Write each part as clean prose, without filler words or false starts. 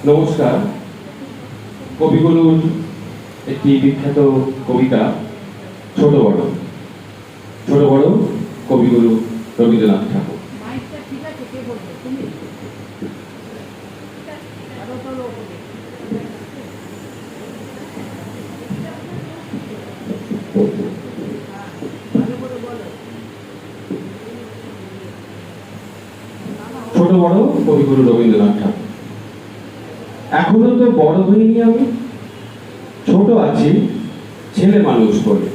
নমস্কার। কবিগুরুর একটি বিখ্যাত কবিতা ছোট বড়। ছোট বড় কবিগুরু রবীন্দ্রনাথ ঠাকুর। ছোট বড় কবিগুরু রবীন্দ্রনাথ ঠাকুর। এখনো তো বড় হইনি আমি, ছোট আছি ছেলে মানুষ বলে।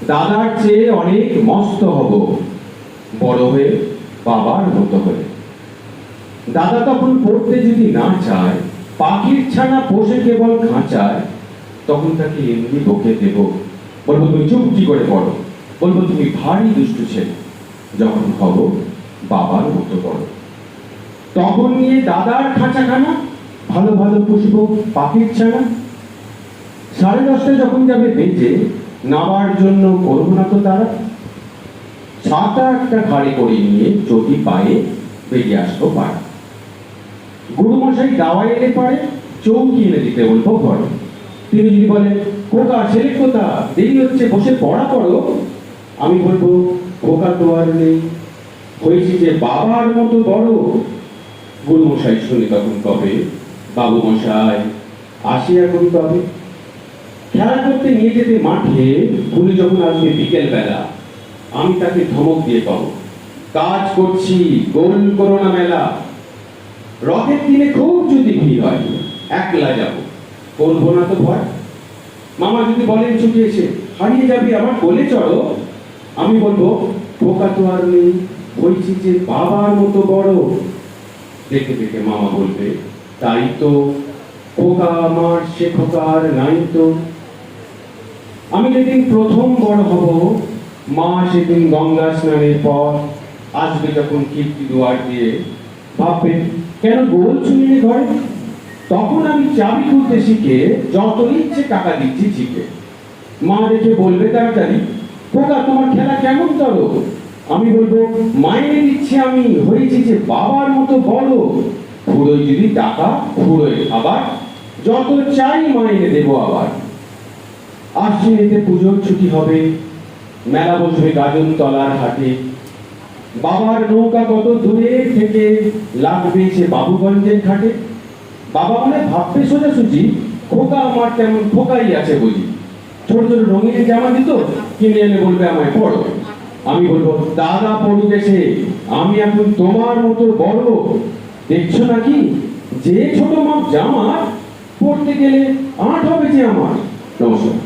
দাদার চেয়ে অনেক মস্ত হব বড় হয়ে, বাবার মতো হয়ে। দাদা তখন পড়তে যদি না চায়, পাখির ছানা পোষে কেবল খাঁচায়, তখন তাকে এমনি বকে দেব, বলবো তুমি চুপটি করে পড়ো, বলবো তুমি ভারী দুষ্টু ছেলে। যখন হব বাবার মতো বড়, তখন নিয়ে দাদার খাঁচাখানা ভালো ভালো পুষবো পাখির ছানা। 10:30 যখন যাবে বেজে, নামার জন্য করবো না তো তারা। ছাতা একটা ঘাড়ে করে নিয়ে চটি পায়ে বেরিয়ে আসবো পাড়া। গুরুমশাই দাওয়াই এলে পারে চৌকি এনে দিতে বলবো ঘরে। তিনি যদি বলেন খোকা ছেলে কোথা, দেরি হচ্ছে বসে পড়া পড়ো, আমি বলবো খোকা তো আর নেই, হয়েছি যে বাবার মতো বড়। গুরুমশাই শুনে তখন কবে, বাবু মশাই আসি এখন তবে। খেলা করতে নিয়ে যেতে মাঠে গুরু যখন আসবে বিকেল বেলা, আমি তাকে ধমক দিয়ে পাবো, কাজ করছি গোল করো না মেলা। রথের দিনে খুব যদি ভিড় হয়, একলা যাবো, করবো না তো ভয়। মামা যদি বলেন ছুটে এসে হারিয়ে যাবি আমার কোলে চড়ো, আমি বলবো খোকা তো আর নেই, হয়েছি যে বাবার মতো বড়। দেখে দেখে মামা বলবে তাই তো, খোকা আমার সে খোকা আর নাই তো। আমি যেদিন প্রথম বড় হব, মা সেদিন গঙ্গা স্নানের পর আসবে যখন কীর্তি দুয়ার দিয়ে, ভাববে কেন গোল চুনিয়ে ঘরে। তখন আমি চাবি খুলতে শিখে যত ইচ্ছে টাকা দিচ্ছি শিখে। মা দেখে বলবে তাড়াতাড়ি খোকা তোমার খেলা কেমন করো, আমি বলবো মাইনে দিচ্ছি আমি, হয়েছি যে বাবার মতো বড়। ফুরোয় যদি টাকা ফুরোয় আবার, যত চাই মাইনে দেবো আবার। আশ্বিনেতে পুজোর ছুটি হবে, মেলা বসবে গাজন তলার হাটে। বাবার নৌকা কত দূরে থেকে লাগবে সে বাবুগঞ্জের ঘাটে। বাবা মানে ভাববে সোজাসুজি খোকা আমার কেমন খোকাই আছে বুঝি। ছোট ছোট রঙিন জামা দিত, কিনে এনে বলবে আমায় পড়ো, আমি বলবো দাদা পড়ুক এসে, আমি এখন তোমার মতো বড়। দেখছো নাকি যে ছোট মাপ জামা পড়তে গেলে 8 হবে যে আমার। নমস্কার।